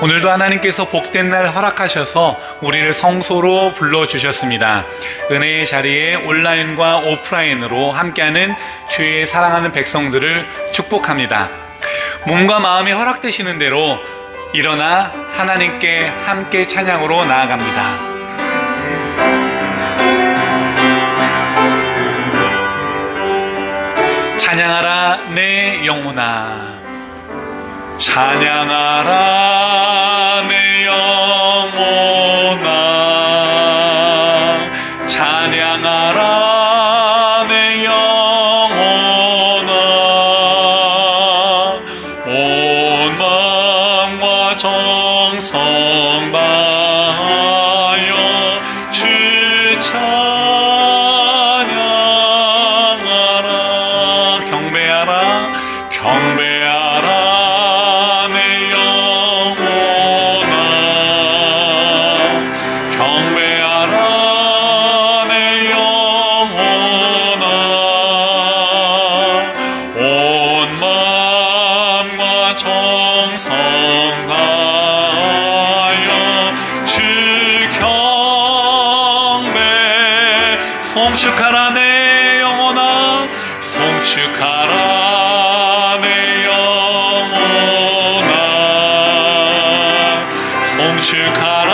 오늘도 하나님께서 복된 날 허락하셔서 우리를 성소로 불러주셨습니다. 은혜의 자리에 온라인과 오프라인으로 함께하는 주의 사랑하는 백성들을 축복합니다. 몸과 마음이 허락되시는 대로 일어나 하나님께 함께 찬양으로 나아갑니다. 찬양하라 내 영혼아, 찬양하라 내 영혼아, 찬양하라 내 영혼아, 온 마음과 정성 다하여 주 찬양하라. 경배하라 경배하라 내 영혼아, 경배하라 내 영혼아, 온 마음과 정성 다하여 주 경배. 송축하라 내 영혼아, 송축하라 송축하라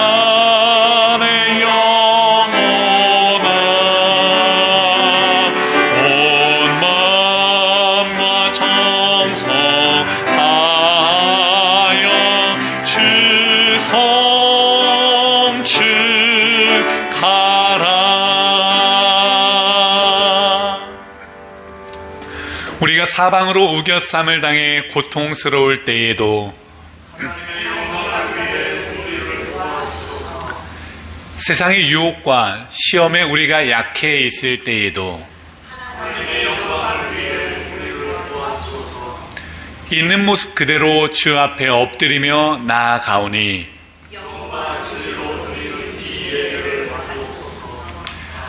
내 영혼아, 온 마음과 정성 다하여 주 송축하라. 우리가 사방으로 우겨쌈을 당해 고통스러울 때에도, 세상의 유혹과 시험에 우리가 약해 있을 때에도, 있는 모습 그대로 주 앞에 엎드리며 나아가오니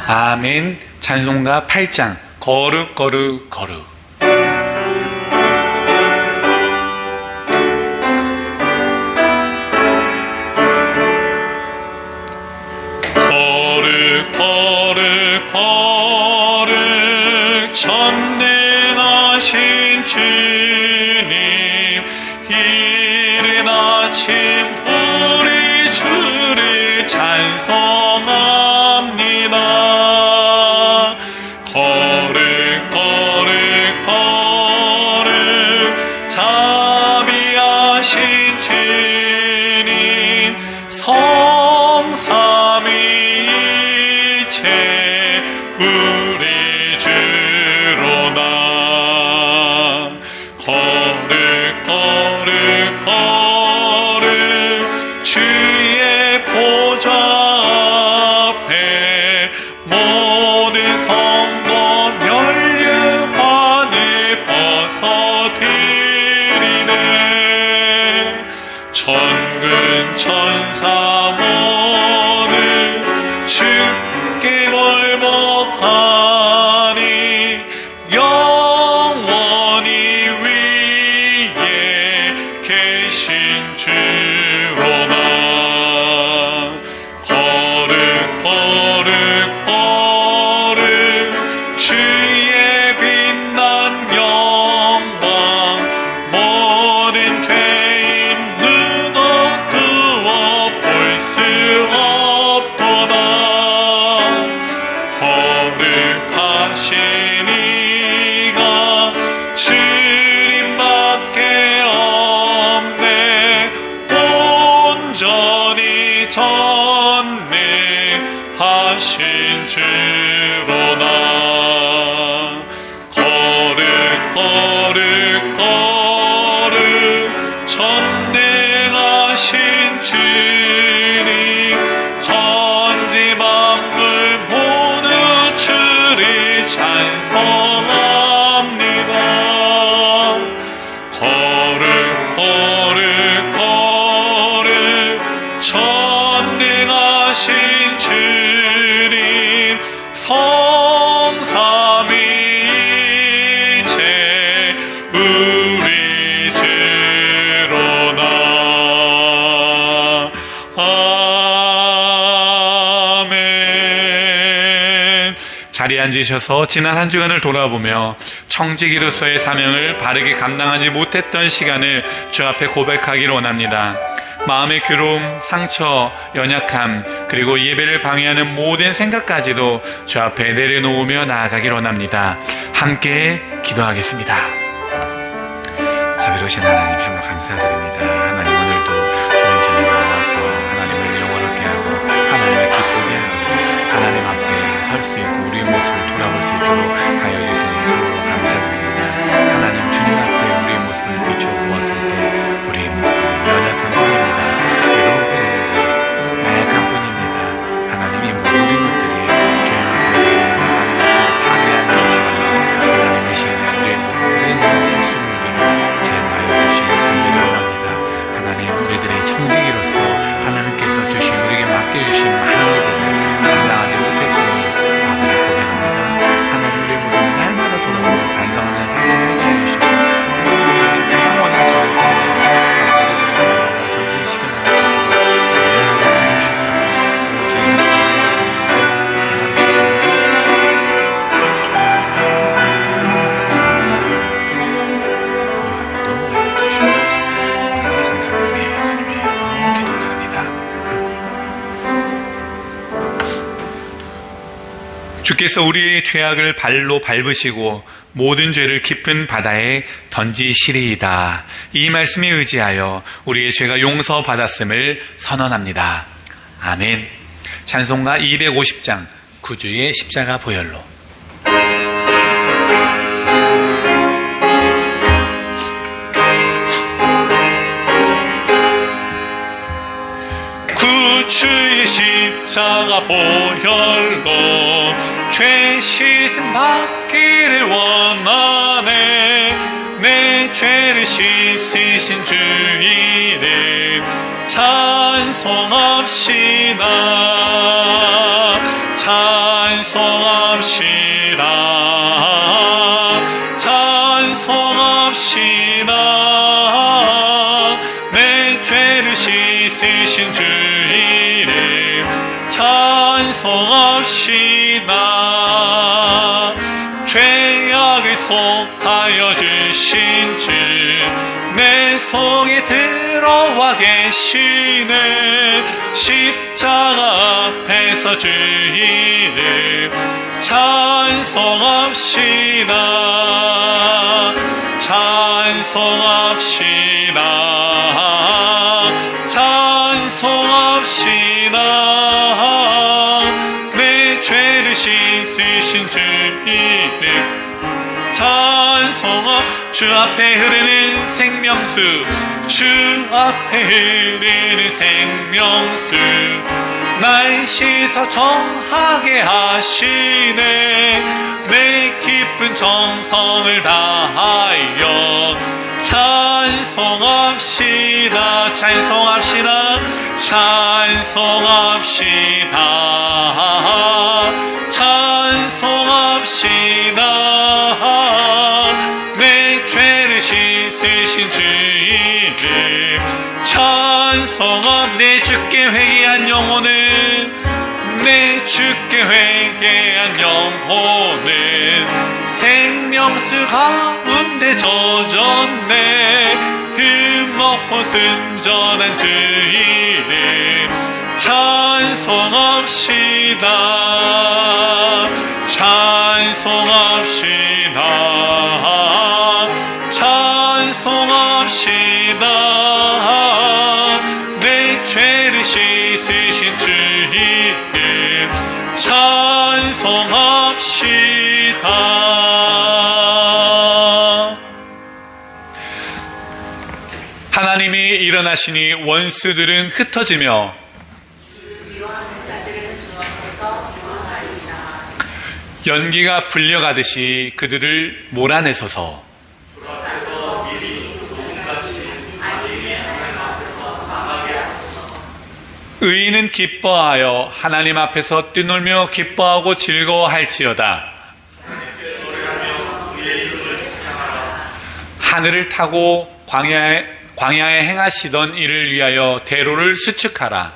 아멘. 찬송가 8장 거룩 거룩 거룩. 전능하신 주님, 이른 아침 우리 주를 찬송합니다. 거룩 거룩 거룩 자비하신 주님, 성삼위일체 우리 주로다. 거룩 거룩 거룩 주의 보좌 앞에 모든 성도 멸류관을 벗어드리네. 천군 천사 모두 주께 굴복하니 영원히 위에 계신 주로다. 거룩 거룩 거룩 주의 빛난 영광, 모든 죄인 눈어 뜨어 볼 수 없도다. 거룩하신 이가 주님밖에 없네. 온전히 전능하신 주로다. 거룩 거룩 거룩 전능하신 주님, 천지 만물 모두 주를 찬송합니다. 거룩 거룩 거룩 전능하신 주님, 성 자리에 앉으셔서 지난 한 주간을 돌아보며 청지기로서의 사명을 바르게 감당하지 못했던 시간을 주 앞에 고백하기를 원합니다. 마음의 괴로움, 상처, 연약함, 그리고 예배를 방해하는 모든 생각까지도 주 앞에 내려놓으며 나아가기를 원합니다. 함께 기도하겠습니다. 자비로우신 하나님, 참으로 감사드립니다. 하나님, 오늘도 주님 전에 나와서 하나님을 영원하게 하고 하나님을 기쁘게 하고 하나님 앞에 설 수 있고 우리의 모습을 돌아볼 수 있도록 하여 주시니 참으로 감사드립니다. 하나님, 주님 앞에 우리의 모습을 비춰보았을 때 우리의 모습은 연약한 뿐입니다. 괴로운 뿐입니다. 나약한 뿐입니다. 하나님, 이 모든 것들이 주님 앞에 우리의 하나님의 모습을 파괴하는 것이라면 하나님, 이 시간에 우리의 모든 불순물들을 제거하여 주시기 간절히 원합니다. 하나님, 우리들의 청지기로서 하나님께서 주신 우리에게 맡겨주신 많은 일들을 감당하지 못했으니 아버지 고백합니다. 하나님, 우리의 모습을 날마다 돌아보며 반성하는 삶을 살게 해주시고 하나님이 가장 원하시는 삶을 정신시켜 나갈 수 있도록 사용해 주시옵소서. 불효하며 또 해주시옵소서. 오늘 감사드리며 예수님의 이름으로 기도드립니다. 주께서 우리의 죄악을 발로 밟으시고 모든 죄를 깊은 바다에 던지시리이다. 이 말씀에 의지하여 우리의 죄가 용서받았음을 선언합니다. 아멘. 찬송가 250장 구주의 십자가 보혈로. 구주의 십자가 보혈로 죄 씻음 받기를 원하네. 내 죄를 씻으신 주 이름 찬송합시다. 찬송합시다. 찬송합시다. 내 죄를 씻으신 주 이름 찬송합시다. 죄악을 속하여 주신 주 내 속에 들어와 계시네. 십자가 앞에서 주 이름 찬송합시다. 찬송합시다. 찬송합시다. 내 죄를 씻으신 주 이름 찬송합. 주 앞에 흐르는 생명수, 주 앞에 흐르는 생명수, 날 씻어 정하게 하시네. 내 깊은 정성을 다하여 찬송합시다. 찬송합시다. 찬송합시다. 찬송합시다. 내 죄를 씻으신 주 이름 찬송합. 내 주께 회개한 영혼은, 내 주께 회개한 영혼은 생명수 가운데 젖었네. 흠없고 순전한 주 이름 찬송합시다. 찬송합시다. 찬송합시다. 내 죄를 씻으신 주 이름 찬송합시다. 하나님이 일어나시니 원수들은 흩어지며 연기가 불려가듯이 그들을 몰아내소서. 의인은 기뻐하여 하나님 앞에서 뛰놀며 기뻐하고 즐거워할지어다. 하늘을 타고 광야에 행하시던 이를 위하여 대로를 수축하라.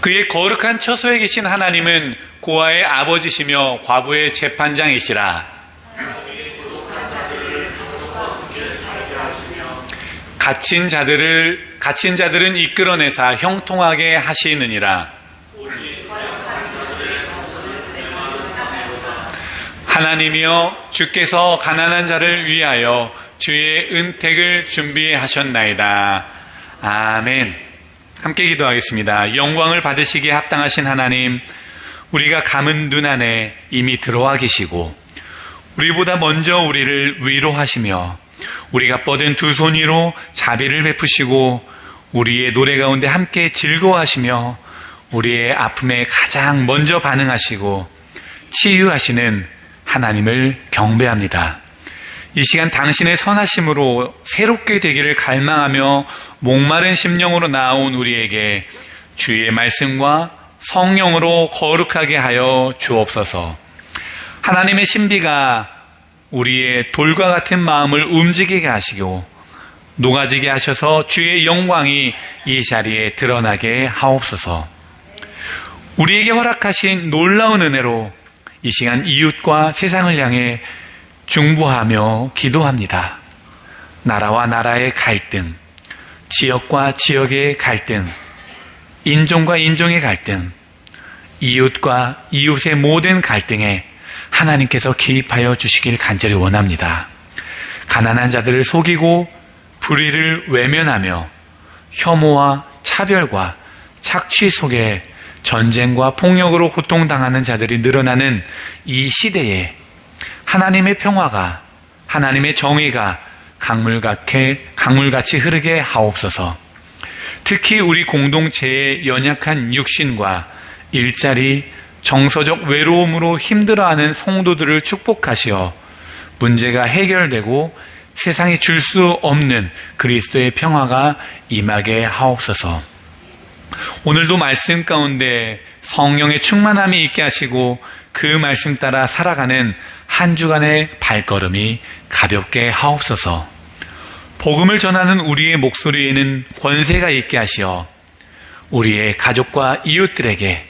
그의 거룩한 처소에 계신 하나님은 고아의 아버지시며 과부의 재판장이시라. 갇힌 자들은 이끌어내사 형통하게 하시느니라. 하나님이여, 주께서 가난한 자를 위하여 주의 은택을 준비하셨나이다. 아멘. 함께 기도하겠습니다. 영광을 받으시기에 합당하신 하나님, 우리가 감은 눈 안에 이미 들어와 계시고 우리보다 먼저 우리를 위로하시며 우리가 뻗은 두 손 위로 자비를 베푸시고 우리의 노래 가운데 함께 즐거워하시며 우리의 아픔에 가장 먼저 반응하시고 치유하시는 하나님을 경배합니다. 이 시간 당신의 선하심으로 새롭게 되기를 갈망하며 목마른 심령으로 나온 우리에게 주의 말씀과 성령으로 거룩하게 하여 주옵소서. 하나님의 신비가 우리의 돌과 같은 마음을 움직이게 하시고 녹아지게 하셔서 주의 영광이 이 자리에 드러나게 하옵소서. 우리에게 허락하신 놀라운 은혜로 이 시간 이웃과 세상을 향해 중보하며 기도합니다. 나라와 나라의 갈등, 지역과 지역의 갈등, 인종과 인종의 갈등, 이웃과 이웃의 모든 갈등에 하나님께서 개입하여 주시길 간절히 원합니다. 가난한 자들을 속이고 불의를 외면하며 혐오와 차별과 착취 속에 전쟁과 폭력으로 고통당하는 자들이 늘어나는 이 시대에 하나님의 평화가, 하나님의 정의가 강물같이 흐르게 하옵소서. 특히 우리 공동체의 연약한 육신과 일자리, 정서적 외로움으로 힘들어하는 성도들을 축복하시어 문제가 해결되고 세상이 줄 수 없는 그리스도의 평화가 임하게 하옵소서. 오늘도 말씀 가운데 성령의 충만함이 있게 하시고 그 말씀 따라 살아가는 한 주간의 발걸음이 가볍게 하옵소서. 복음을 전하는 우리의 목소리에는 권세가 있게 하시어 우리의 가족과 이웃들에게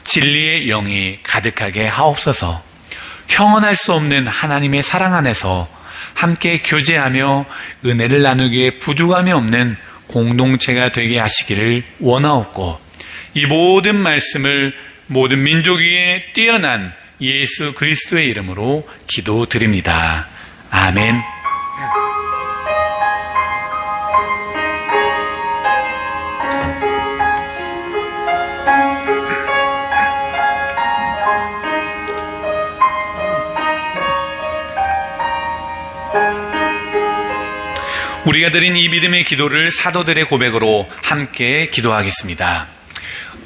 진리의 영이 가득하게 하옵소서. 형언할 수 없는 하나님의 사랑 안에서 함께 교제하며 은혜를 나누기에 부족함이 없는 공동체가 되게 하시기를 원하옵고, 이 모든 말씀을 모든 민족 위에 뛰어난 예수 그리스도의 이름으로 기도드립니다. 아멘. 우리가 드린 이 믿음의 기도를 사도들의 고백으로 함께 기도하겠습니다.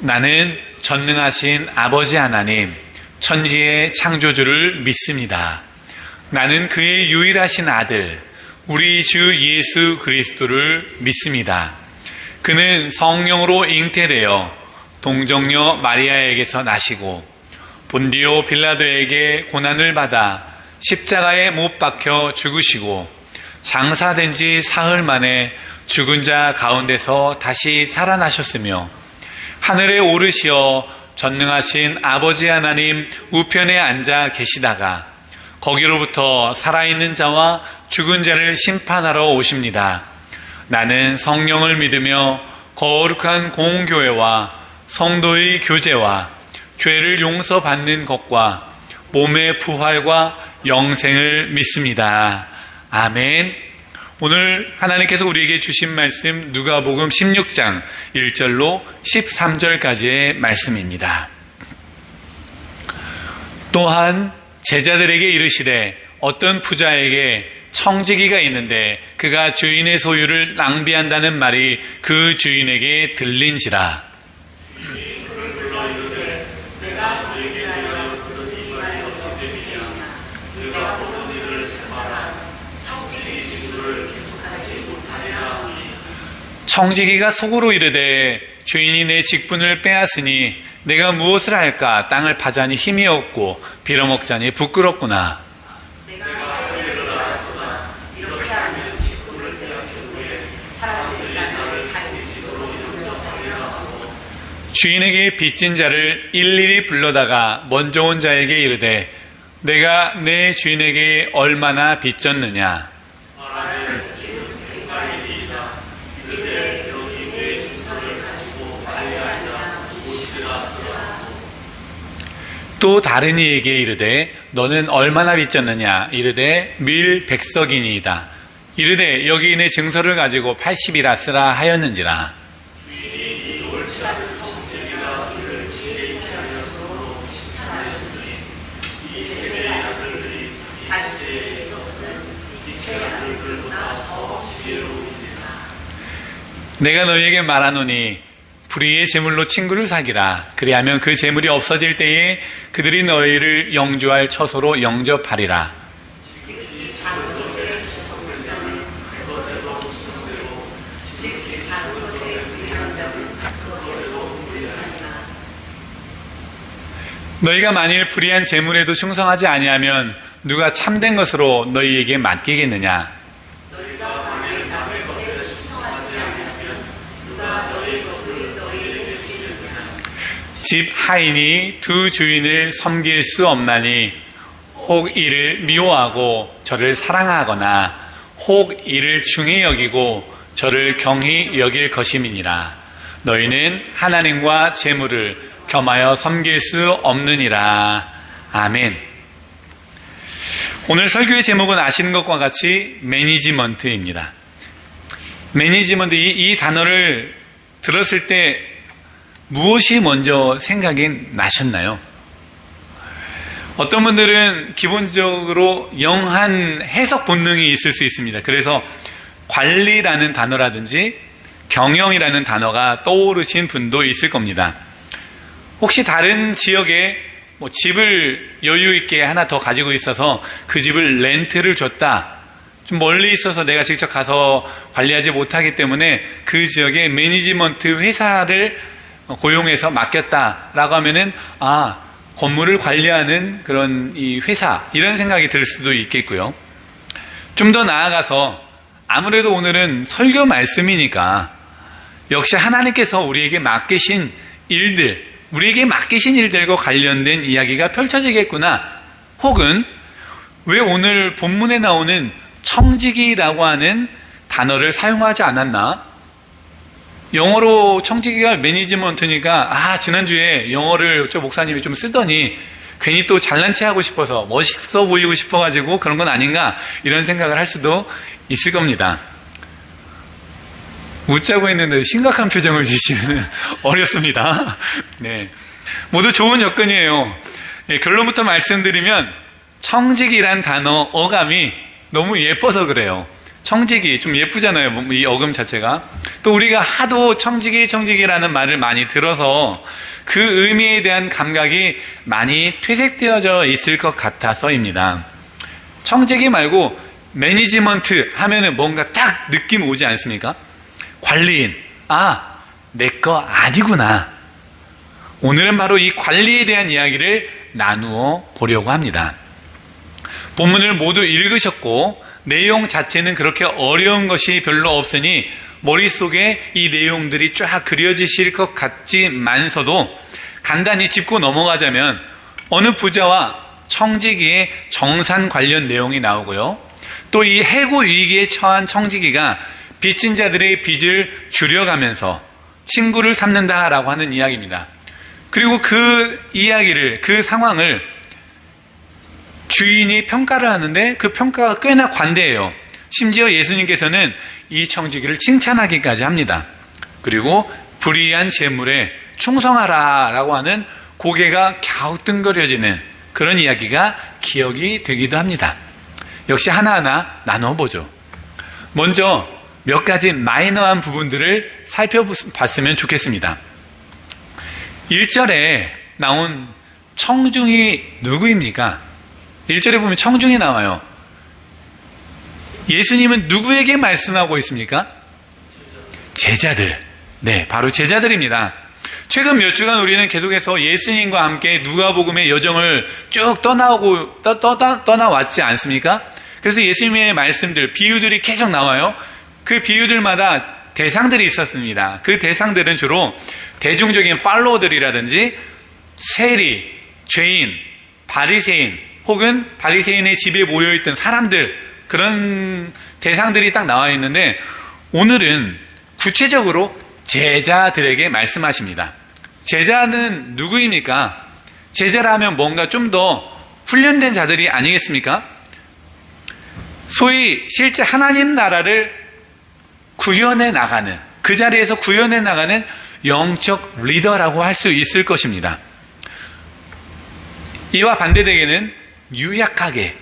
나는 전능하신 아버지 하나님, 천지의 창조주를 믿습니다. 나는 그의 유일하신 아들, 우리 주 예수 그리스도를 믿습니다. 그는 성령으로 잉태되어 동정녀 마리아에게서 나시고 본디오 빌라도에게 고난을 받아 십자가에 못 박혀 죽으시고 장사된 지 사흘 만에 죽은 자 가운데서 다시 살아나셨으며 하늘에 오르시어 전능하신 아버지 하나님 우편에 앉아 계시다가 거기로부터 살아있는 자와 죽은 자를 심판하러 오십니다. 나는 성령을 믿으며 거룩한 공교회와 성도의 교제와 죄를 용서받는 것과 몸의 부활과 영생을 믿습니다. 아멘. 오늘 하나님께서 우리에게 주신 말씀 누가복음 16장 1절로 13절까지의 말씀입니다. 또한 제자들에게 이르시되 어떤 부자에게 청지기가 있는데 그가 주인의 소유를 낭비한다는 말이 그 주인에게 들린지라. 청지기가 속으로 이르되 주인이 내 직분을 빼앗으니 내가 무엇을 할까? 땅을 파자니 힘이 없고 빌어먹자니 부끄럽구나. 주인에게 빚진 자를 일일이 불러다가 먼저 온 자에게 이르되 내가 내 주인에게 얼마나 빚졌느냐. 또 다른 이에게 이르되 너는 얼마나 빚졌느냐. 이르되 밀 100석이니이다. 이르되 여기 내 증서를 가지고 80이라 쓰라 하였는지라. 내가 너희에게 말하노니 불의의 재물로 친구를 사기라. 그리하면 그 재물이 없어질 때에 그들이 너희를 영주할 처소로 영접하리라. 너희가 만일 불의한 재물에도 충성하지 아니하면 누가 참된 것으로 너희에게 맡기겠느냐. 집 하인이 두 주인을 섬길 수 없나니 혹 이를 미워하고 저를 사랑하거나 혹 이를 중히 여기고 저를 경히 여길 것임이니라. 너희는 하나님과 재물을 겸하여 섬길 수 없느니라. 아멘. 오늘 설교의 제목은 아시는 것과 같이 매니지먼트입니다. 매니지먼트, 이 단어를 들었을 때 무엇이 먼저 생각이 나셨나요? 어떤 분들은 기본적으로 영한 해석 본능이 있을 수 있습니다. 그래서 관리라는 단어라든지 경영이라는 단어가 떠오르신 분도 있을 겁니다. 혹시 다른 지역에 집을 여유 있게 하나 더 가지고 있어서 그 집을 렌트를 줬다. 좀 멀리 있어서 내가 직접 가서 관리하지 못하기 때문에 그 지역에 매니지먼트 회사를 고용해서 맡겼다라고 하면은 건물을 관리하는 그런 이 회사, 이런 생각이 들 수도 있겠고요. 좀 더 나아가서 아무래도 오늘은 설교 말씀이니까 역시 하나님께서 우리에게 맡기신 일들, 우리에게 맡기신 일들과 관련된 이야기가 펼쳐지겠구나. 혹은 왜 오늘 본문에 나오는 청지기라고 하는 단어를 사용하지 않았나? 영어로 청지기가 매니지먼트니까 지난주에 영어를 저 목사님이 좀 쓰더니 괜히 또 잘난 체 하고 싶어서 멋있어 보이고 싶어가지고 그런 건 아닌가, 이런 생각을 할 수도 있을 겁니다. 웃자고 했는데 심각한 표정을 지시면 어렵습니다. 네, 모두 좋은 접근이에요. 결론부터 말씀드리면 청지기란 단어 어감이 너무 예뻐서 그래요. 청지기 좀 예쁘잖아요, 이 어금 자체가. 또 우리가 하도 청지기라는 말을 많이 들어서 그 의미에 대한 감각이 많이 퇴색되어져 있을 것 같아서입니다. 청지기 말고 매니지먼트 하면은 뭔가 딱 느낌 오지 않습니까? 관리인, 내 거 아니구나. 오늘은 바로 이 관리에 대한 이야기를 나누어 보려고 합니다. 본문을 모두 읽으셨고 내용 자체는 그렇게 어려운 것이 별로 없으니 머릿속에 이 내용들이 쫙 그려지실 것 같지만서도 간단히 짚고 넘어가자면 어느 부자와 청지기의 정산 관련 내용이 나오고요. 또 이 해고 위기에 처한 청지기가 빚진 자들의 빚을 줄여가면서 친구를 삼는다라고 하는 이야기입니다. 그리고 그 이야기를, 그 상황을 주인이 평가를 하는데 그 평가가 꽤나 관대해요. 심지어 예수님께서는 이 청지기를 칭찬하기까지 합니다. 그리고 불의한 재물에 충성하라 라고 하는 고개가 갸우뚱거려지는 그런 이야기가 기억이 되기도 합니다. 역시 하나하나 나눠보죠. 먼저 몇 가지 마이너한 부분들을 살펴봤으면 좋겠습니다. 1절에 나온 청중이 누구입니까? 1절에 보면 청중이 나와요. 예수님은 누구에게 말씀하고 있습니까? 제자들. 네, 바로 제자들입니다. 최근 몇 주간 우리는 계속해서 예수님과 함께 누가복음의 여정을 쭉 떠나왔지 않습니까? 그래서 예수님의 말씀들, 비유들이 계속 나와요. 그 비유들마다 대상들이 있었습니다. 그 대상들은 주로 대중적인 팔로워들이라든지 세리, 죄인, 바리새인 혹은 바리새인의 집에 모여있던 사람들, 그런 대상들이 딱 나와 있는데, 오늘은 구체적으로 제자들에게 말씀하십니다. 제자는 누구입니까? 제자라면 뭔가 좀 더 훈련된 자들이 아니겠습니까? 소위 실제 하나님 나라를 구현해 나가는, 그 자리에서 구현해 나가는 영적 리더라고 할 수 있을 것입니다. 이와 반대되게는 유약하게,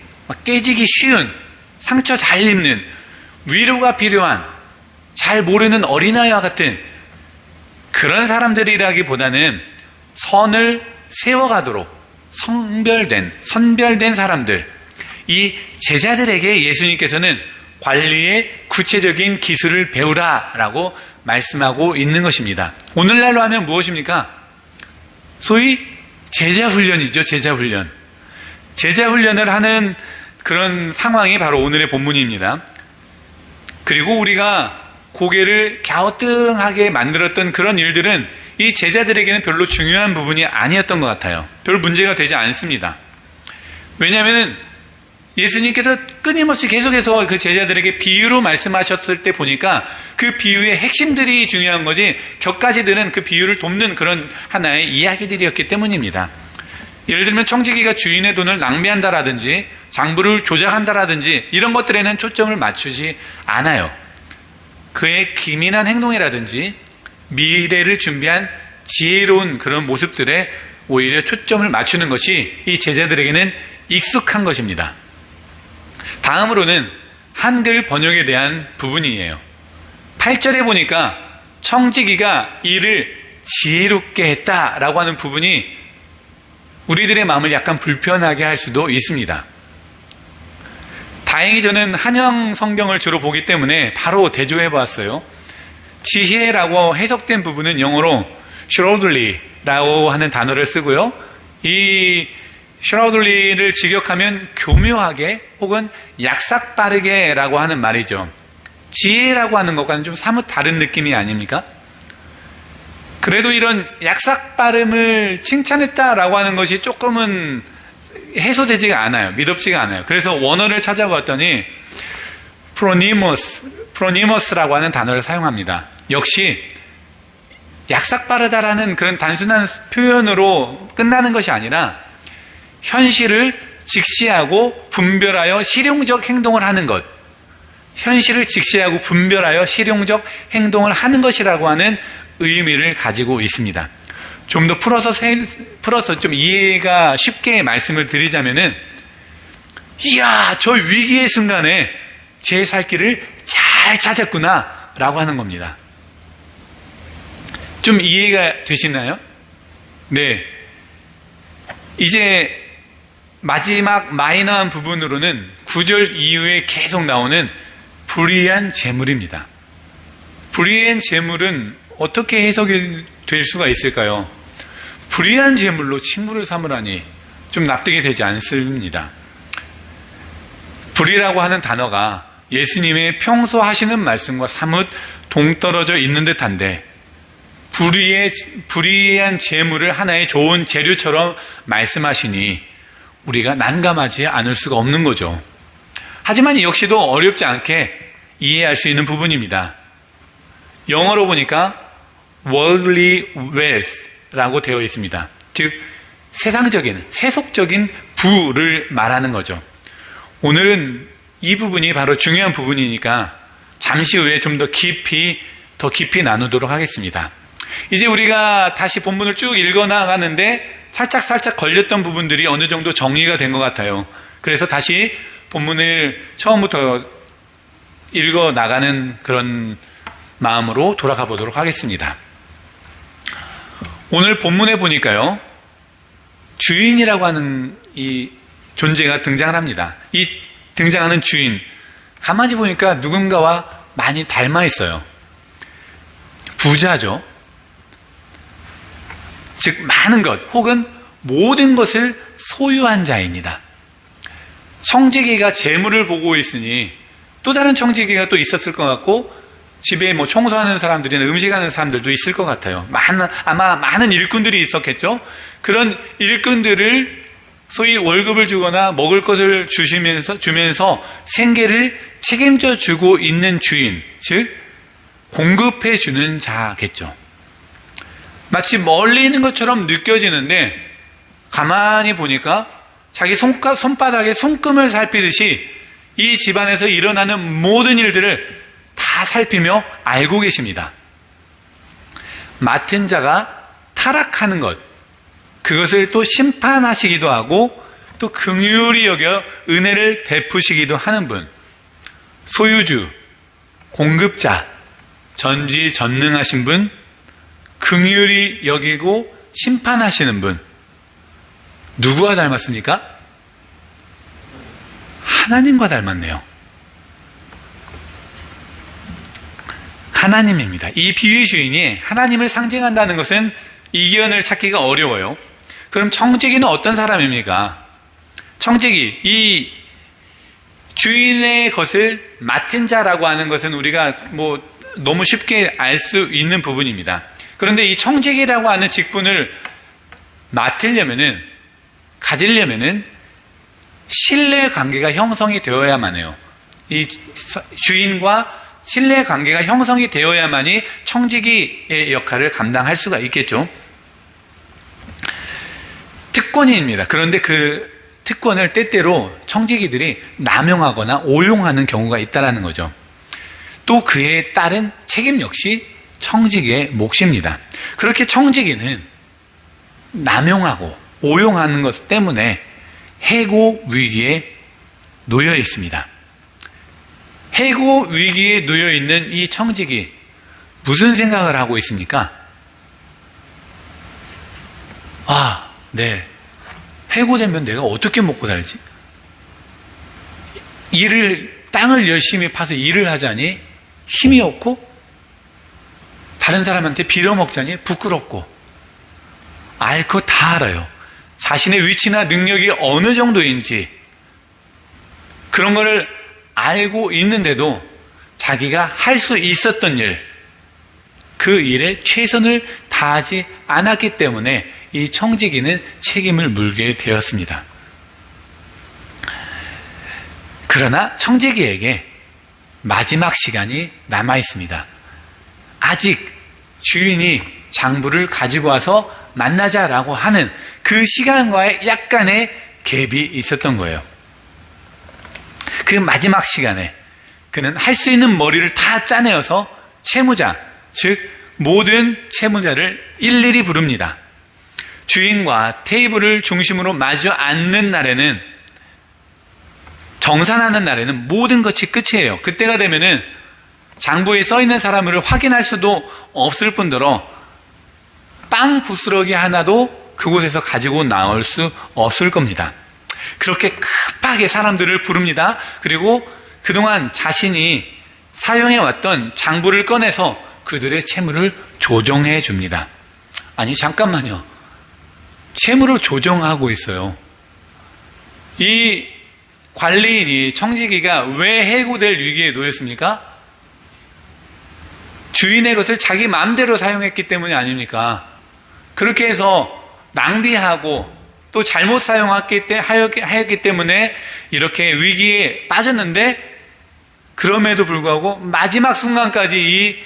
깨지기 쉬운, 상처 잘 입는, 위로가 필요한, 잘 모르는 어린아이와 같은 그런 사람들이라기보다는 선을 세워가도록 선별된 사람들, 이 제자들에게 예수님께서는 관리의 구체적인 기술을 배우라라고 말씀하고 있는 것입니다. 오늘날로 하면 무엇입니까? 소위 제자훈련이죠. 제자훈련. 제자훈련을 하는 그런 상황이 바로 오늘의 본문입니다. 그리고 우리가 고개를 갸우뚱하게 만들었던 그런 일들은 이 제자들에게는 별로 중요한 부분이 아니었던 것 같아요. 별 문제가 되지 않습니다. 왜냐하면 예수님께서 끊임없이 계속해서 그 제자들에게 비유로 말씀하셨을 때 보니까 그 비유의 핵심들이 중요한 거지, 격가지들은 그 비유를 돕는 그런 하나의 이야기들이었기 때문입니다. 예를 들면 청지기가 주인의 돈을 낭비한다라든지 장부를 조작한다라든지 이런 것들에는 초점을 맞추지 않아요. 그의 기민한 행동이라든지 미래를 준비한 지혜로운 그런 모습들에 오히려 초점을 맞추는 것이 이 제자들에게는 익숙한 것입니다. 다음으로는 한글 번역에 대한 부분이에요. 8절에 보니까 청지기가 이를 지혜롭게 했다라고 하는 부분이 우리들의 마음을 약간 불편하게 할 수도 있습니다. 다행히 저는 한영 성경을 주로 보기 때문에 바로 대조해 보았어요. 지혜라고 해석된 부분은 영어로 shrewdly라고 하는 단어를 쓰고요. 이 shrewdly를 직역하면 교묘하게 혹은 약삭빠르게라고 하는 말이죠. 지혜라고 하는 것과는 좀 사뭇 다른 느낌이 아닙니까? 그래도 이런 약삭빠름을 칭찬했다라고 하는 것이 조금은 해소되지가 않아요. 미덥지가 않아요. 그래서 원어를 찾아봤더니 프로니머스라고 하는 단어를 사용합니다. 역시 약삭빠르다라는 그런 단순한 표현으로 끝나는 것이 아니라 현실을 직시하고 분별하여 실용적 행동을 하는 것, 현실을 직시하고 분별하여 실용적 행동을 하는 것이라고 하는 의미를 가지고 있습니다. 좀 더 풀어서 좀 이해가 쉽게 말씀을 드리자면은, 이야, 저 위기의 순간에 제 살 길을 잘 찾았구나 라고 하는 겁니다. 좀 이해가 되시나요? 네. 이제 마지막 마이너한 부분으로는 9절 이후에 계속 나오는 불의한 재물입니다. 불의한 재물은 어떻게 해석이 될 수가 있을까요? 불의한 재물로 친구를 삼으라니 좀 납득이 되지 않습니다. 불의라고 하는 단어가 예수님의 평소 하시는 말씀과 사뭇 동떨어져 있는 듯한데, 불의한 재물을 하나의 좋은 재료처럼 말씀하시니 우리가 난감하지 않을 수가 없는 거죠. 하지만 이 역시도 어렵지 않게 이해할 수 있는 부분입니다. 영어로 보니까 worldly wealth라고 되어 있습니다. 즉 세상적인, 세속적인 부를 말하는 거죠. 오늘은 이 부분이 바로 중요한 부분이니까 잠시 후에 좀 더 깊이 나누도록 하겠습니다. 이제 우리가 다시 본문을 쭉 읽어나가는데 살짝 걸렸던 부분들이 어느 정도 정리가 된 것 같아요. 그래서 다시 본문을 처음부터 읽어나가는 그런 마음으로 돌아가 보도록 하겠습니다. 오늘 본문에 보니까요, 주인이라고 하는 이 존재가 등장을 합니다. 이 등장하는 주인, 가만히 보니까 누군가와 많이 닮아 있어요. 부자죠. 즉 많은 것 혹은 모든 것을 소유한 자입니다. 청지기가 재물을 보고 있으니 또 다른 청지기가 또 있었을 것 같고, 집에 뭐 청소하는 사람들이나 음식하는 사람들도 있을 것 같아요. 아마 많은 일꾼들이 있었겠죠. 그런 일꾼들을 소위 월급을 주거나 먹을 것을 주면서 생계를 책임져 주고 있는 주인, 즉 공급해 주는 자겠죠. 마치 멀리 있는 것처럼 느껴지는데 가만히 보니까 자기 손바닥에 손금을 살피듯이 이 집안에서 일어나는 모든 일들을 다 살피며 알고 계십니다. 맡은 자가 타락하는 것, 그것을 또 심판하시기도 하고 또 긍휼히 여겨 은혜를 베푸시기도 하는 분, 소유주, 공급자, 전지전능하신 분, 긍휼히 여기고 심판하시는 분, 누구와 닮았습니까? 하나님과 닮았네요. 하나님입니다. 이 비유의 주인이 하나님을 상징한다는 것은 이견을 찾기가 어려워요. 그럼 청지기는 어떤 사람입니까? 청지기, 이 주인의 것을 맡은 자라고 하는 것은 우리가 너무 쉽게 알 수 있는 부분입니다. 그런데 이 청지기라고 하는 직분을 가지려면은 신뢰 관계가 형성이 되어야만 해요. 이 주인과 신뢰 관계가 형성이 되어야만이 청지기의 역할을 감당할 수가 있겠죠. 특권입니다. 그런데 그 특권을 때때로 청지기들이 남용하거나 오용하는 경우가 있다는 거죠. 또 그에 따른 책임 역시 청지기의 몫입니다. 그렇게 청지기는 남용하고 오용하는 것 때문에 해고 위기에 놓여 있습니다. 해고 위기에 놓여 있는 이 청지기, 무슨 생각을 하고 있습니까? 해고되면 내가 어떻게 먹고 살지? 땅을 열심히 파서 일을 하자니 힘이 없고, 다른 사람한테 빌어먹자니 부끄럽고, 알 거 다 알아요. 자신의 위치나 능력이 어느 정도인지, 그런 거를 알고 있는데도 자기가 할 수 있었던 일, 그 일에 최선을 다하지 않았기 때문에 이 청지기는 책임을 물게 되었습니다. 그러나 청지기에게 마지막 시간이 남아 있습니다. 아직 주인이 장부를 가지고 와서 만나자라고 하는 그 시간과의 약간의 갭이 있었던 거예요. 그 마지막 시간에 그는 할 수 있는 머리를 다 짜내어서 채무자, 즉 모든 채무자를 일일이 부릅니다. 주인과 테이블을 중심으로 마주 앉는 날에는, 정산하는 날에는 모든 것이 끝이에요. 그때가 되면은 장부에 써 있는 사람을 확인할 수도 없을 뿐더러 빵 부스러기 하나도 그곳에서 가지고 나올 수 없을 겁니다. 그렇게 급하게 사람들을 부릅니다. 그리고 그동안 자신이 사용해왔던 장부를 꺼내서 그들의 채무를 조정해 줍니다. 아니, 잠깐만요. 채무를 조정하고 있어요. 이 관리인이, 청지기가 왜 해고될 위기에 놓였습니까? 주인의 것을 자기 마음대로 사용했기 때문이 아닙니까? 그렇게 해서 낭비하고 또 잘못 사용하였기 때문에 이렇게 위기에 빠졌는데, 그럼에도 불구하고 마지막 순간까지 이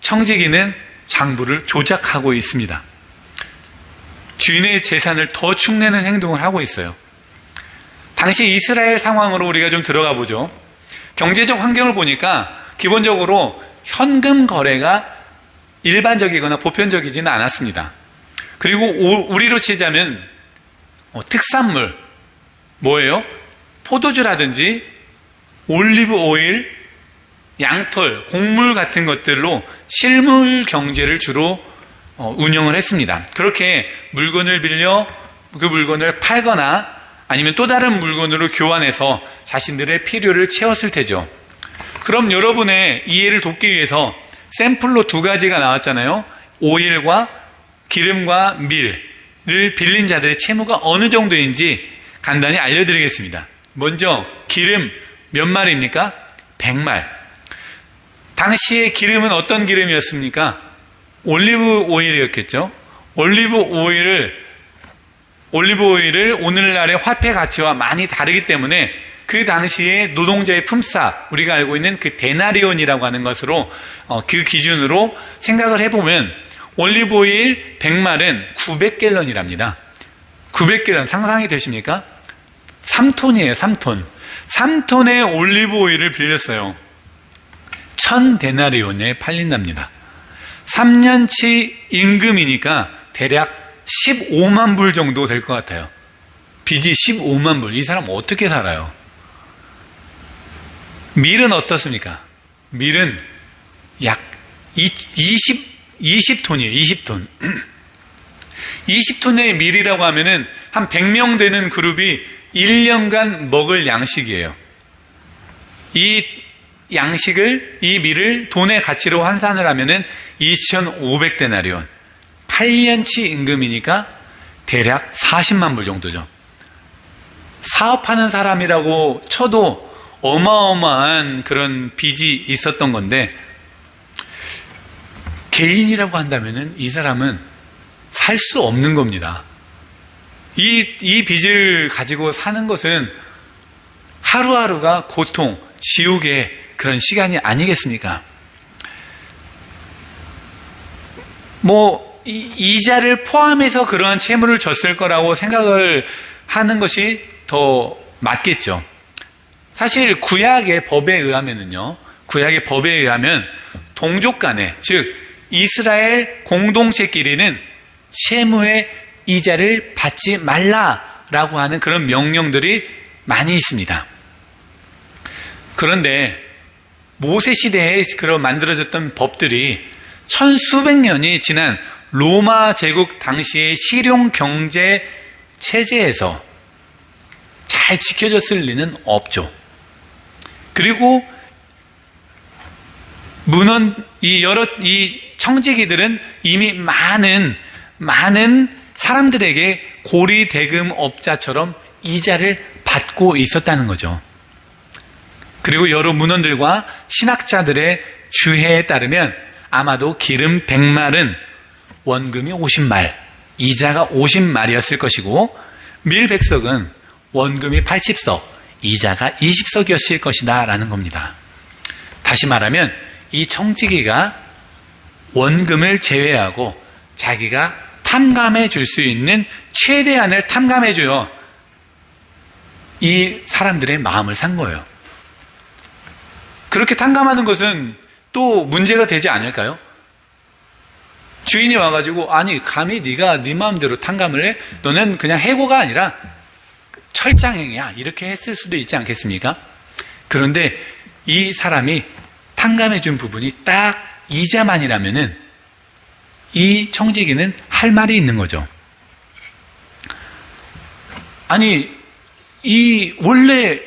청지기는 장부를 조작하고 있습니다. 주인의 재산을 더 축내는 행동을 하고 있어요. 당시 이스라엘 상황으로 우리가 좀 들어가 보죠. 경제적 환경을 보니까 기본적으로 현금 거래가 일반적이거나 보편적이지는 않았습니다. 그리고 우리로 치자면 특산물, 뭐예요? 포도주라든지 올리브 오일, 양털, 곡물 같은 것들로 실물 경제를 주로 운영을 했습니다. 그렇게 물건을 빌려 그 물건을 팔거나 아니면 또 다른 물건으로 교환해서 자신들의 필요를 채웠을 테죠. 그럼 여러분의 이해를 돕기 위해서 샘플로 2가지가 나왔잖아요. 오일과 기름과 밀을 빌린 자들의 채무가 어느 정도인지 간단히 알려드리겠습니다. 먼저 기름 몇 말입니까? 100말. 당시의 기름은 어떤 기름이었습니까? 올리브 오일이었겠죠. 올리브 오일을 오늘날의 화폐 가치와 많이 다르기 때문에 그 당시에 노동자의 품삯, 우리가 알고 있는 그 데나리온이라고 하는 것으로 그 기준으로 생각을 해보면 올리브 오일 100말은 900갤런이랍니다. 900갤런 상상이 되십니까? 3톤이에요. 3톤. 3톤의 올리브 오일을 빌렸어요. 1000데나리온에 팔린답니다. 3년치 임금이니까 대략 15만 불 정도 될 것 같아요. 빚이 15만 불. 이 사람 어떻게 살아요? 밀은 어떻습니까? 밀은 약 20톤이에요. 20톤. 20톤의 밀이라고 하면은 한 100명 되는 그룹이 1년간 먹을 양식이에요. 이 밀을 돈의 가치로 환산을 하면은 2,500데나리온. 8년치 임금이니까 대략 40만 불 정도죠. 사업하는 사람이라고 쳐도 어마어마한 그런 빚이 있었던 건데, 개인이라고 한다면은 이 사람은 살 수 없는 겁니다. 이 빚을 가지고 사는 것은 하루하루가 고통, 지옥의 그런 시간이 아니겠습니까? 이자를 포함해서 그러한 채무를 졌을 거라고 생각을 하는 것이 더 맞겠죠. 사실 구약의 법에 의하면 동족 간에, 즉 이스라엘 공동체끼리는 채무의 이자를 받지 말라라고 하는 그런 명령들이 많이 있습니다. 그런데 모세 시대에 그런 만들어졌던 법들이 천수백 년이 지난 로마 제국 당시의 실용 경제 체제에서 잘 지켜졌을 리는 없죠. 그리고 이 청지기들은 이미 많은 사람들에게 고리대금업자처럼 이자를 받고 있었다는 거죠. 그리고 여러 문헌들과 신학자들의 주해에 따르면 아마도 기름 100말은 원금이 50말, 이자가 50말이었을 것이고, 밀 100석은 원금이 80석, 이자가 20석이었을 것이다 라는 겁니다. 다시 말하면 이 청지기가 원금을 제외하고 자기가 탐감해 줄 수 있는 최대한을 탐감해 줘요. 이 사람들의 마음을 산 거예요. 그렇게 탐감하는 것은 또 문제가 되지 않을까요? 주인이 와가지고, 아니 감히 네가 네 마음대로 탐감을 해? 너는 그냥 해고가 아니라 철장행이야, 이렇게 했을 수도 있지 않겠습니까? 그런데 이 사람이 탐감해 준 부분이 딱 이자만이라면은 이 청지기는 할 말이 있는 거죠. 아니, 원래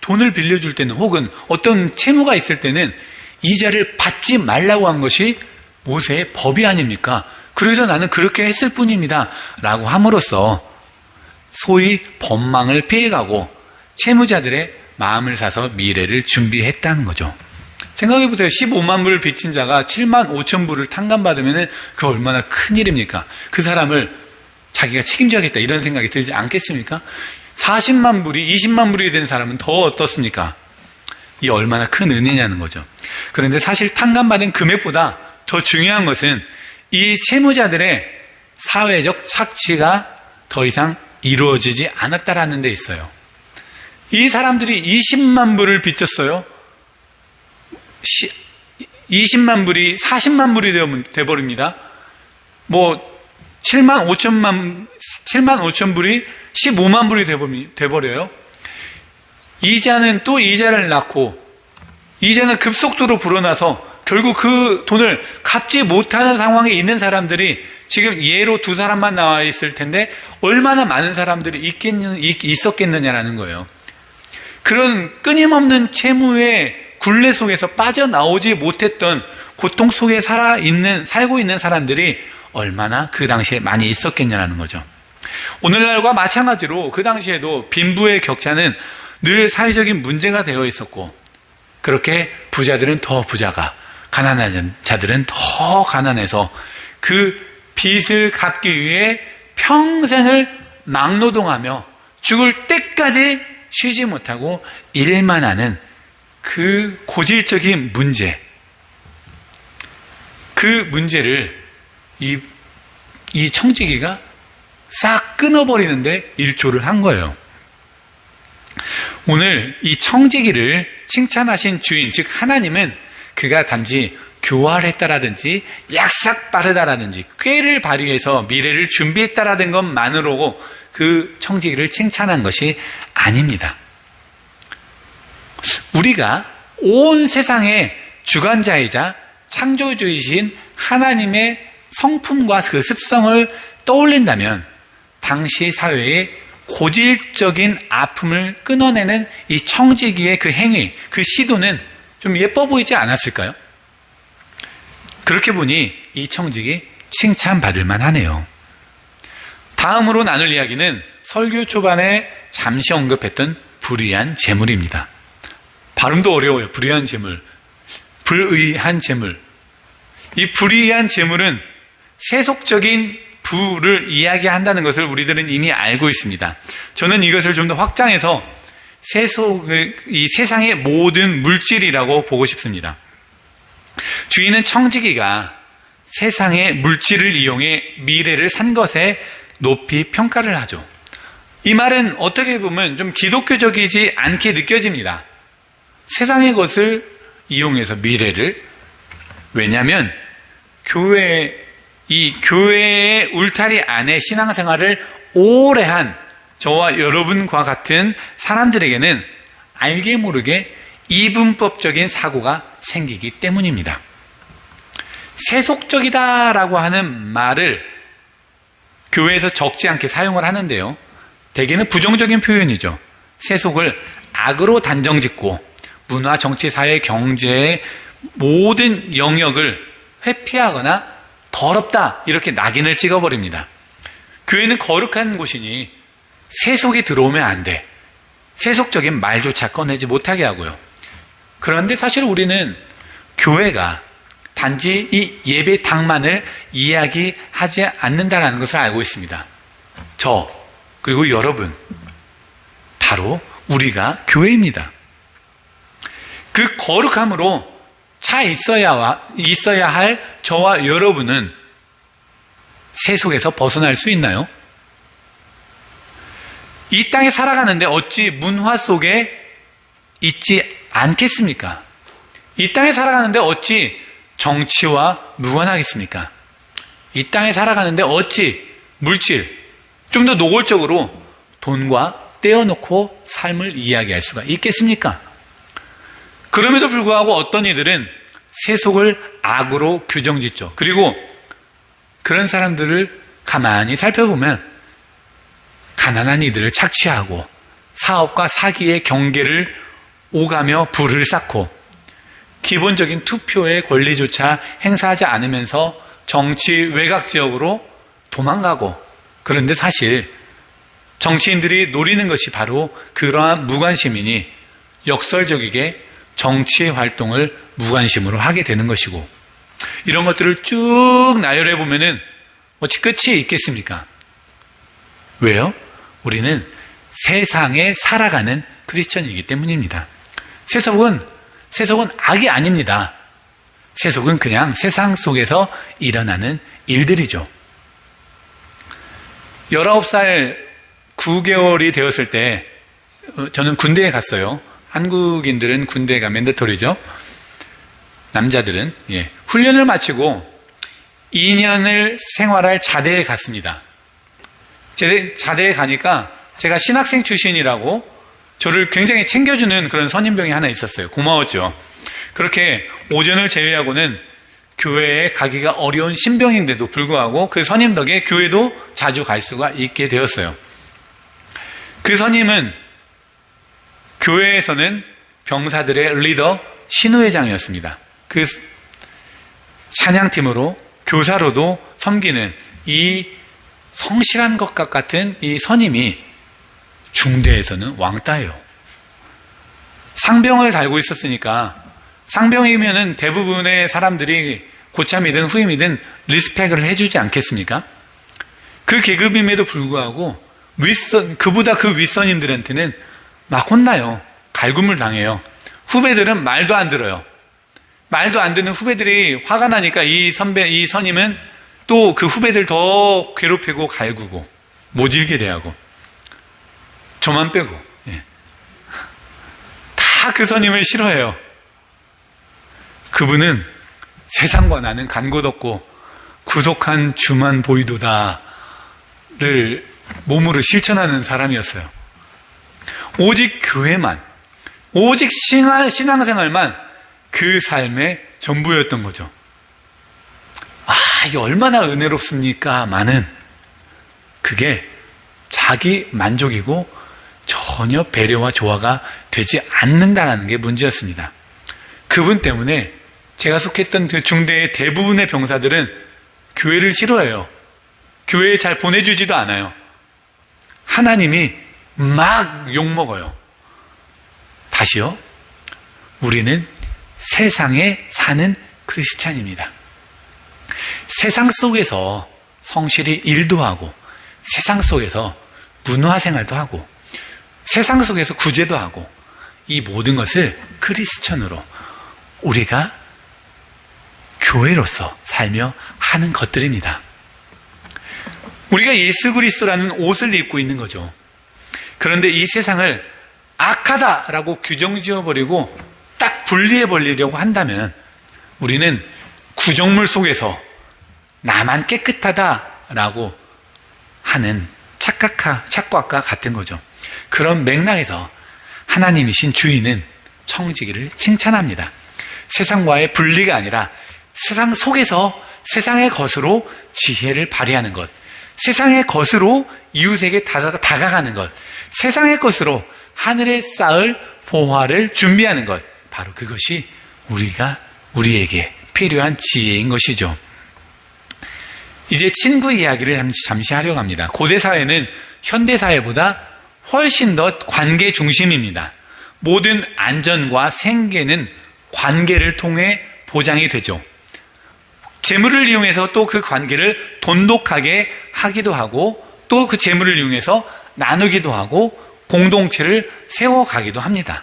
돈을 빌려줄 때는, 혹은 어떤 채무가 있을 때는 이자를 받지 말라고 한 것이 모세의 법이 아닙니까? 그래서 나는 그렇게 했을 뿐입니다 라고 함으로써 소위 법망을 피해가고 채무자들의 마음을 사서 미래를 준비했다는 거죠. 생각해보세요. 15만 불 빚진 자가 7만 5천 불을 탕감받으면 그 얼마나 큰 일입니까? 그 사람을 자기가 책임져야겠다 이런 생각이 들지 않겠습니까? 40만 불이 20만 불이 된 사람은 더 어떻습니까? 이 얼마나 큰 은혜냐는 거죠. 그런데 사실 탕감받은 금액보다 더 중요한 것은 이 채무자들의 사회적 착취가 더 이상 이루어지지 않았다라는 데 있어요. 이 사람들이 20만 불을 빚졌어요. 20만 불이 40만 불이 되어버립니다. 7만 5천 불이 15만 불이 돼버려요. 이자는 또 이자를 낳고, 이자는 급속도로 불어나서 결국 그 돈을 갚지 못하는 상황에 있는 사람들이, 지금 예로 두 사람만 나와 있을 텐데 얼마나 많은 사람들이 있었겠느냐라는 거예요. 그런 끊임없는 채무의 굴레 속에서 빠져나오지 못했던 고통 속에 살고 있는 사람들이 얼마나 그 당시에 많이 있었겠냐라는 거죠. 오늘날과 마찬가지로 그 당시에도 빈부의 격차는 늘 사회적인 문제가 되어 있었고, 그렇게 부자들은 더 부자가, 가난한 자들은 더 가난해서 그 빚을 갚기 위해 평생을 막노동하며 죽을 때까지 쉬지 못하고 일만 하는 그 고질적인 문제, 그 문제를 이 청지기가 싹 끊어버리는데 일조를 한 거예요. 오늘 이 청지기를 칭찬하신 주인, 즉 하나님은 그가 단지 교활했다라든지 약삭 빠르다라든지 꾀를 발휘해서 미래를 준비했다라는 것만으로 그 청지기를 칭찬한 것이 아닙니다. 우리가 온 세상의 주관자이자 창조주이신 하나님의 성품과 그 습성을 떠올린다면 당시 사회의 고질적인 아픔을 끊어내는 이 청지기의 그 행위, 그 시도는 좀 예뻐 보이지 않았을까요? 그렇게 보니 이 청지기 칭찬받을 만하네요. 다음으로 나눌 이야기는 설교 초반에 잠시 언급했던 불의한 재물입니다. 발음도 어려워요. 불의한 재물. 불의한 재물. 이 불의한 재물은 세속적인 부를 이야기한다는 것을 우리들은 이미 알고 있습니다. 저는 이것을 좀 더 확장해서 이 세상의 모든 물질이라고 보고 싶습니다. 주인은 청지기가 세상의 물질을 이용해 미래를 산 것에 높이 평가를 하죠. 이 말은 어떻게 보면 좀 기독교적이지 않게 느껴집니다. 세상의 것을 이용해서 미래를, 왜냐하면 이 교회의 울타리 안에 신앙생활을 오래 한 저와 여러분과 같은 사람들에게는 알게 모르게 이분법적인 사고가 생기기 때문입니다. 세속적이다라고 하는 말을 교회에서 적지 않게 사용을 하는데요. 대개는 부정적인 표현이죠. 세속을 악으로 단정짓고 문화, 정치, 사회, 경제의 모든 영역을 회피하거나 더럽다 이렇게 낙인을 찍어버립니다. 교회는 거룩한 곳이니 세속이 들어오면 안 돼. 세속적인 말조차 꺼내지 못하게 하고요. 그런데 사실 우리는 교회가 단지 이 예배당만을 이야기하지 않는다는 것을 알고 있습니다. 저 그리고 여러분, 바로 우리가 교회입니다. 그 거룩함으로 차 있어야 할 저와 여러분은 세속에서 벗어날 수 있나요? 이 땅에 살아가는데 어찌 문화 속에 있지 않겠습니까? 이 땅에 살아가는데 어찌 정치와 무관하겠습니까? 이 땅에 살아가는데 어찌 물질, 좀 더 노골적으로 돈과 떼어놓고 삶을 이야기할 수가 있겠습니까? 그럼에도 불구하고 어떤 이들은 세속을 악으로 규정짓죠. 그리고 그런 사람들을 가만히 살펴보면 가난한 이들을 착취하고 사업과 사기의 경계를 오가며 불을 쌓고 기본적인 투표의 권리조차 행사하지 않으면서 정치 외곽 지역으로 도망가고, 그런데 사실 정치인들이 노리는 것이 바로 그러한 무관심이니 역설적이게 정치 활동을 무관심으로 하게 되는 것이고, 이런 것들을 쭉 나열해 보면은 어찌 끝이 있겠습니까? 왜요? 우리는 세상에 살아가는 크리스천이기 때문입니다. 세속은 악이 아닙니다. 세속은 그냥 세상 속에서 일어나는 일들이죠. 19살 9개월이 되었을 때 저는 군대에 갔어요. 한국인들은 군대가 맨데터리죠. 남자들은 훈련을 마치고 2년을 생활할 자대에 갔습니다. 자대에 가니까 제가 신학생 출신이라고 저를 굉장히 챙겨주는 그런 선임병이 하나 있었어요. 고마웠죠. 그렇게 오전을 제외하고는 교회에 가기가 어려운 신병인데도 불구하고 그 선임 덕에 교회도 자주 갈 수가 있게 되었어요. 그 선임은 교회에서는 병사들의 리더 신우회장이었습니다. 그 찬양팀으로 교사로도 섬기는 이 성실한 것 같은 이 선임이 중대에서는 왕따예요. 상병을 달고 있었으니까 상병이면은 대부분의 사람들이 고참이든 후임이든 리스펙을 해주지 않겠습니까? 그 계급임에도 불구하고 그보다 그 윗선임들한테는 막 혼나요. 갈굼을 당해요. 후배들은 말도 안 들어요. 말도 안 듣는 후배들이 화가 나니까 이 선임은 또 그 후배들 더 괴롭히고 갈구고 모질게 대하고 저만 빼고 다 그 선임을 싫어해요. 그분은 세상과 나는 간 곳 없고 구속한 주만 보이도다를 몸으로 실천하는 사람이었어요. 오직 교회만, 오직 신앙생활만 그 삶의 전부였던 거죠. 이게 얼마나 은혜롭습니까?만은 그게 자기 만족이고 전혀 배려와 조화가 되지 않는다는 게 문제였습니다. 그분 때문에 제가 속했던 그 중대의 대부분의 병사들은 교회를 싫어해요. 교회에 잘 보내주지도 않아요. 하나님이 막 욕먹어요. 다시요. 우리는 세상에 사는 크리스찬입니다. 세상 속에서 성실히 일도 하고 세상 속에서 문화생활도 하고 세상 속에서 구제도 하고 이 모든 것을 크리스천으로 우리가 교회로서 살며 하는 것들입니다. 우리가 예수 그리스도라는 옷을 입고 있는 거죠. 그런데 이 세상을 악하다라고 규정 지어버리고 딱 분리해버리려고 한다면 우리는 구정물 속에서 나만 깨끗하다라고 하는 착각과 같은 거죠. 그런 맥락에서 하나님이신 주인은 청지기를 칭찬합니다. 세상과의 분리가 아니라 세상 속에서 세상의 것으로 지혜를 발휘하는 것, 세상의 것으로 이웃에게 다가가는 것, 세상의 것으로 하늘에 쌓을 보화를 준비하는 것, 바로 그것이 우리에게 필요한 지혜인 것이죠. 이제 친구 이야기를 잠시 하려고 합니다. 고대 사회는 현대 사회보다 훨씬 더 관계 중심입니다. 모든 안전과 생계는 관계를 통해 보장이 되죠. 재물을 이용해서 또 그 관계를 돈독하게 하기도 하고 또 그 재물을 이용해서 나누기도 하고 공동체를 세워가기도 합니다.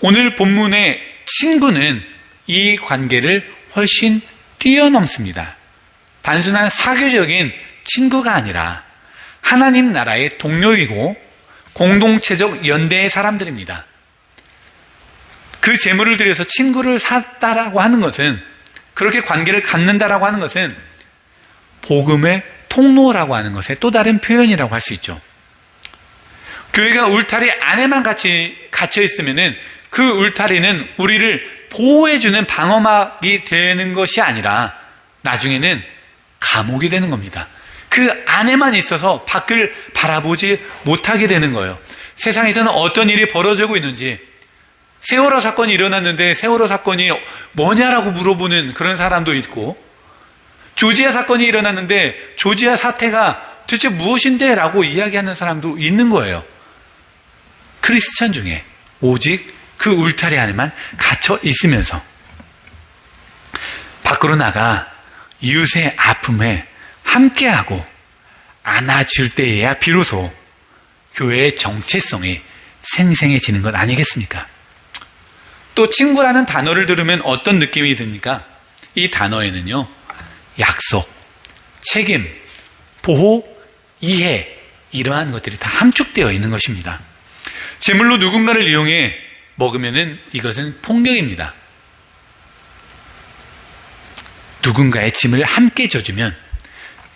오늘 본문의 친구는 이 관계를 훨씬 뛰어넘습니다. 단순한 사교적인 친구가 아니라 하나님 나라의 동료이고 공동체적 연대의 사람들입니다. 그 재물을 들여서 친구를 샀다라고 하는 것은, 그렇게 관계를 갖는다라고 하는 것은 복음의 통로라고 하는 것의 또 다른 표현이라고 할 수 있죠. 교회가 울타리 안에만 갇혀 있으면은 그 울타리는 우리를 보호해주는 방어막이 되는 것이 아니라 나중에는 감옥이 되는 겁니다. 그 안에만 있어서 밖을 바라보지 못하게 되는 거예요. 세상에서는 어떤 일이 벌어지고 있는지, 세월호 사건이 일어났는데 세월호 사건이 뭐냐라고 물어보는 그런 사람도 있고, 조지아 사건이 일어났는데 조지아 사태가 도대체 무엇인데? 라고 이야기하는 사람도 있는 거예요. 크리스찬 중에 오직 그 울타리 안에만 갇혀 있으면서 밖으로 나가 이웃의 아픔에 함께하고 안아줄 때에야 비로소 교회의 정체성이 생생해지는 것 아니겠습니까? 또 친구라는 단어를 들으면 어떤 느낌이 듭니까? 이 단어에는요, 약속, 책임, 보호, 이해, 이러한 것들이 다 함축되어 있는 것입니다. 제물로 누군가를 이용해 먹으면은 이것은 폭력입니다. 누군가의 짐을 함께 져주면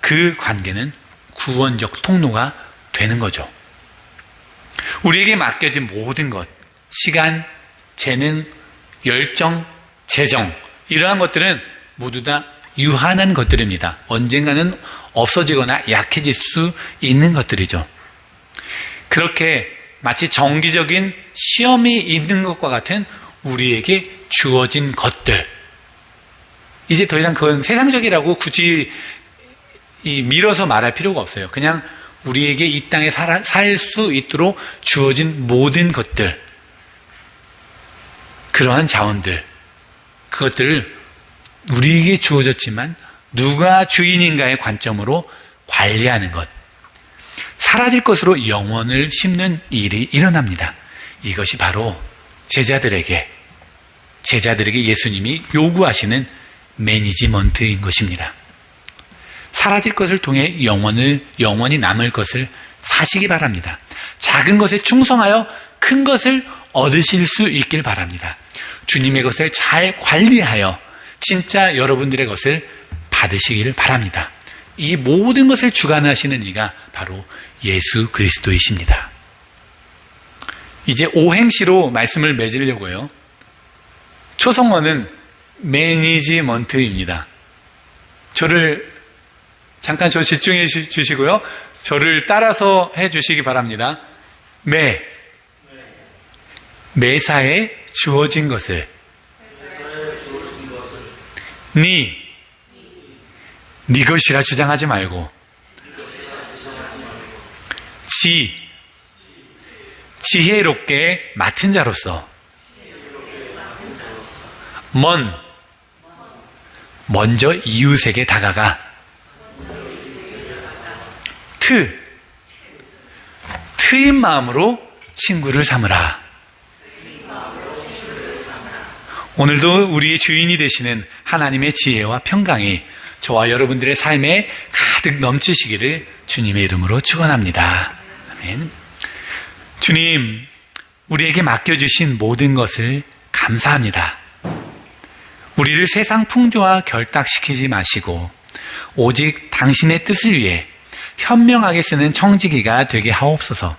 그 관계는 구원적 통로가 되는 거죠. 우리에게 맡겨진 모든 것, 시간, 재능, 열정, 재정, 이러한 것들은 모두 다 유한한 것들입니다. 언젠가는 없어지거나 약해질 수 있는 것들이죠. 그렇게 마치 정기적인 시험이 있는 것과 같은 우리에게 주어진 것들, 이제 더 이상 그건 세상적이라고 굳이 밀어서 말할 필요가 없어요. 그냥 우리에게 이 땅에 살 수 있도록 주어진 모든 것들, 그러한 자원들, 그것들을 우리에게 주어졌지만 누가 주인인가의 관점으로 관리하는 것, 사라질 것으로 영원을 심는 일이 일어납니다. 이것이 바로 제자들에게 예수님이 요구하시는 매니지먼트인 것입니다. 사라질 것을 통해 영원히 남을 것을 사시기 바랍니다. 작은 것에 충성하여 큰 것을 얻으실 수 있길 바랍니다. 주님의 것을 잘 관리하여 진짜 여러분들의 것을 받으시기를 바랍니다. 이 모든 것을 주관하시는 이가 바로 예수 그리스도이십니다. 이제 오행시로 말씀을 맺으려고요. 초성어는 매니지먼트입니다. 잠깐 저 집중해 주시고요. 저를 따라서 해 주시기 바랍니다. 매사에 주어진 것을, 네 것이라 주장하지 말고, 지혜롭게 맡은 자로서, 먼저 이웃에게 다가가, 트인 마음으로 친구를 삼으라. 오늘도 우리의 주인이 되시는 하나님의 지혜와 평강이 저와 여러분들의 삶에 가득 넘치시기를 주님의 이름으로 축원합니다. 아멘. 주님, 우리에게 맡겨주신 모든 것을 감사합니다. 우리를 세상 풍조와 결탁시키지 마시고 오직 당신의 뜻을 위해 현명하게 쓰는 청지기가 되게 하옵소서.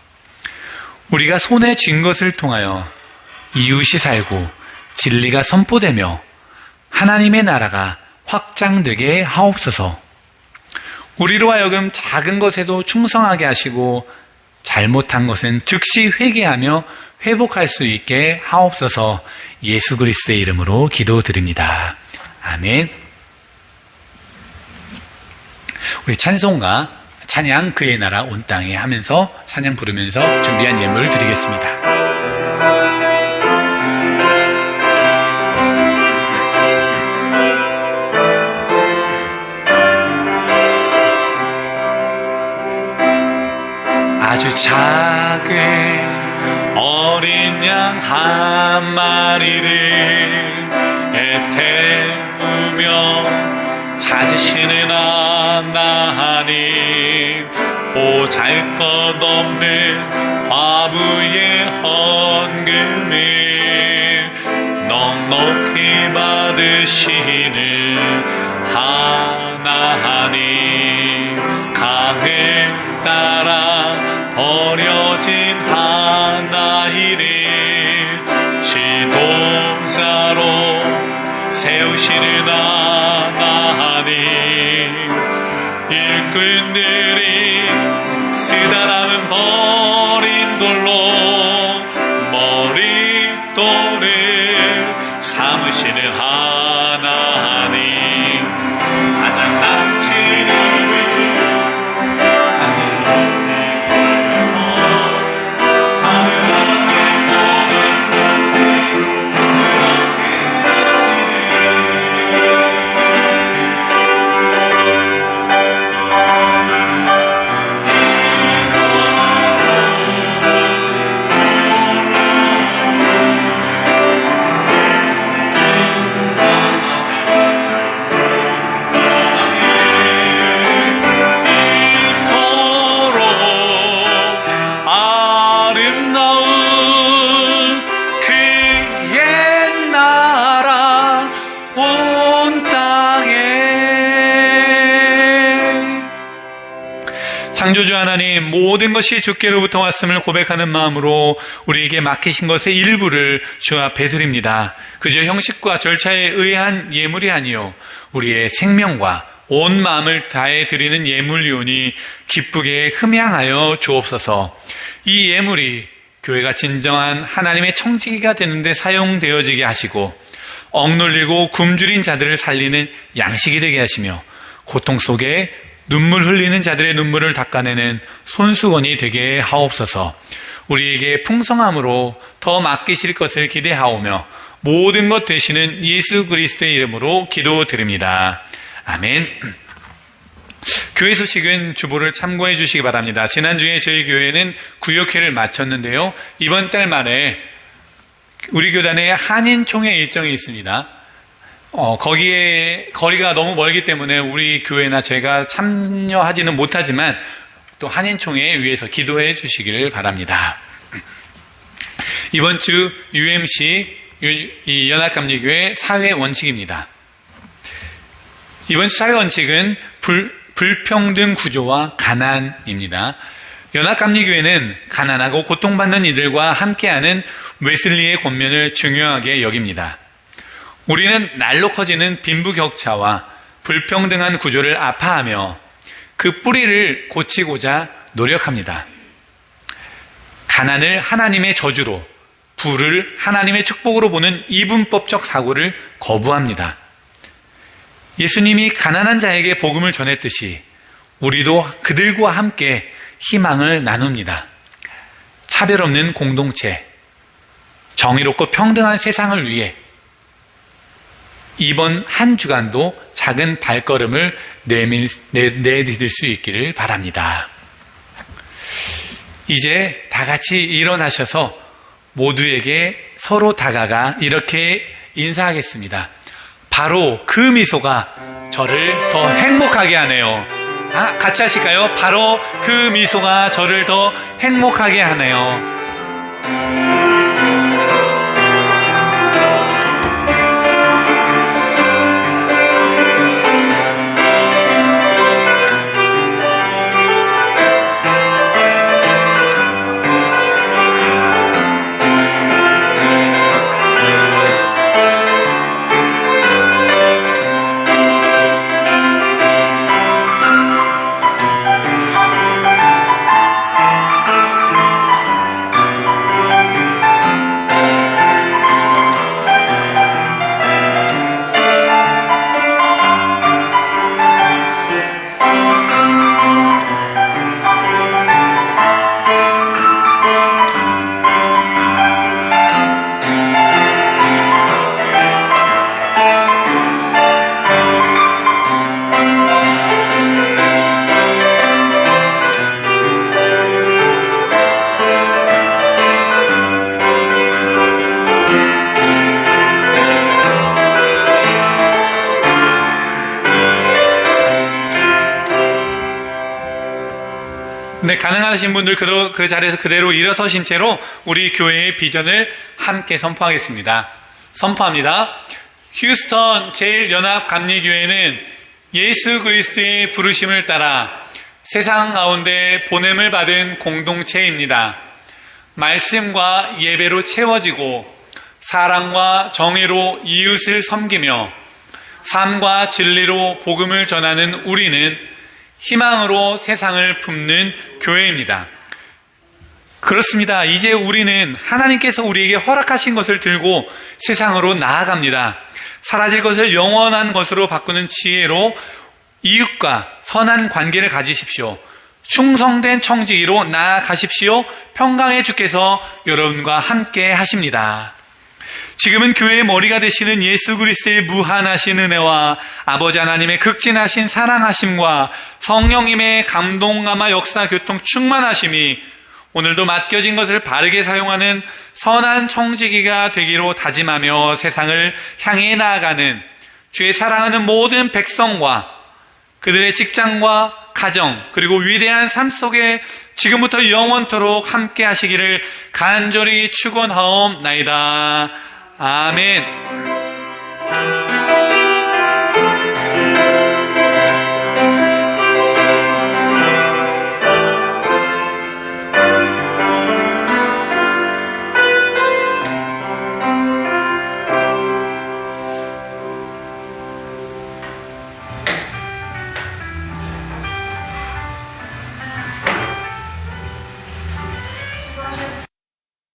우리가 손에 쥔 것을 통하여 이웃이 살고 진리가 선포되며 하나님의 나라가 확장되게 하옵소서. 우리로 하여금 작은 것에도 충성하게 하시고 잘못한 것은 즉시 회개하며 회복할 수 있게 하옵소서. 예수 그리스도의 이름으로 기도드립니다. 아멘. 우리 찬양 그의 나라 온 땅에 하면서 찬양 부르면서 준비한 예물을 드리겠습니다. 아주 작은 어린 양 한 마리를 애태우며 찾으시는 하나님, 보잘것없는 과부의 헌금을 넉넉히 받으시는 하나님, 강을 따라 버려진 하나이를 지도자로 세우시는 하나님, 일꾼들이 쓰다 남은 버린 돌로 머릿돌을 삼으시는 하나님, 가장 낙지를 창조주 하나님, 모든 것이 주께로부터 왔음을 고백하는 마음으로 우리에게 맡기신 것의 일부를 주 앞에 드립니다. 그저 형식과 절차에 의한 예물이 아니요 우리의 생명과 온 마음을 다해 드리는 예물이오니 기쁘게 흠양하여 주옵소서. 이 예물이 교회가 진정한 하나님의 청지기가 되는 데 사용되어지게 하시고 억눌리고 굶주린 자들을 살리는 양식이 되게 하시며 고통 속에 눈물 흘리는 자들의 눈물을 닦아내는 손수건이 되게 하옵소서. 우리에게 풍성함으로 더 맡기실 것을 기대하오며 모든 것 되시는 예수 그리스도의 이름으로 기도드립니다. 아멘. 교회 소식은 주보를 참고해 주시기 바랍니다. 지난주에 저희 교회는 구역회를 마쳤는데요. 이번 달 말에 우리 교단에 한인총회 일정이 있습니다. 거기에 거리가 너무 멀기 때문에 우리 교회나 제가 참여하지는 못하지만 또 한인총회에 위해서 기도해 주시기를 바랍니다. 이번 주 UMC 이 연합감리교회 사회 원칙입니다. 이번 주 사회 원칙은 불평등 구조와 가난입니다. 연합감리교회는 가난하고 고통받는 이들과 함께하는 웨슬리의 권면을 중요하게 여깁니다. 우리는 날로 커지는 빈부격차와 불평등한 구조를 아파하며 그 뿌리를 고치고자 노력합니다. 가난을 하나님의 저주로, 부를 하나님의 축복으로 보는 이분법적 사고를 거부합니다. 예수님이 가난한 자에게 복음을 전했듯이 우리도 그들과 함께 희망을 나눕니다. 차별 없는 공동체, 정의롭고 평등한 세상을 위해 이번 한 주간도 작은 발걸음을 내디딜 수 있기를 바랍니다. 이제 다 같이 일어나셔서 모두에게 서로 다가가 이렇게 인사하겠습니다. 바로 그 미소가 저를 더 행복하게 하네요. 같이 하실까요? 바로 그 미소가 저를 더 행복하게 하네요. 네, 가능하신 분들 그 자리에서 그대로 일어서신 채로 우리 교회의 비전을 함께 선포하겠습니다. 선포합니다. 휴스턴 제일연합감리교회는 예수 그리스도의 부르심을 따라 세상 가운데 보냄을 받은 공동체입니다. 말씀과 예배로 채워지고 사랑과 정의로 이웃을 섬기며 삶과 진리로 복음을 전하는 우리는 희망으로 세상을 품는 교회입니다. 그렇습니다. 이제 우리는 하나님께서 우리에게 허락하신 것을 들고 세상으로 나아갑니다. 사라질 것을 영원한 것으로 바꾸는 지혜로 이웃과 선한 관계를 가지십시오. 충성된 청지기로 나아가십시오. 평강의 주께서 여러분과 함께 하십니다. 지금은 교회의 머리가 되시는 예수 그리스도의 무한하신 은혜와 아버지 하나님의 극진하신 사랑하심과 성령님의 감동감화 역사 교통 충만하심이 오늘도 맡겨진 것을 바르게 사용하는 선한 청지기가 되기로 다짐하며 세상을 향해 나아가는 주의 사랑하는 모든 백성과 그들의 직장과 가정 그리고 위대한 삶 속에 지금부터 영원토록 함께 하시기를 간절히 축원하옵나이다. 아멘.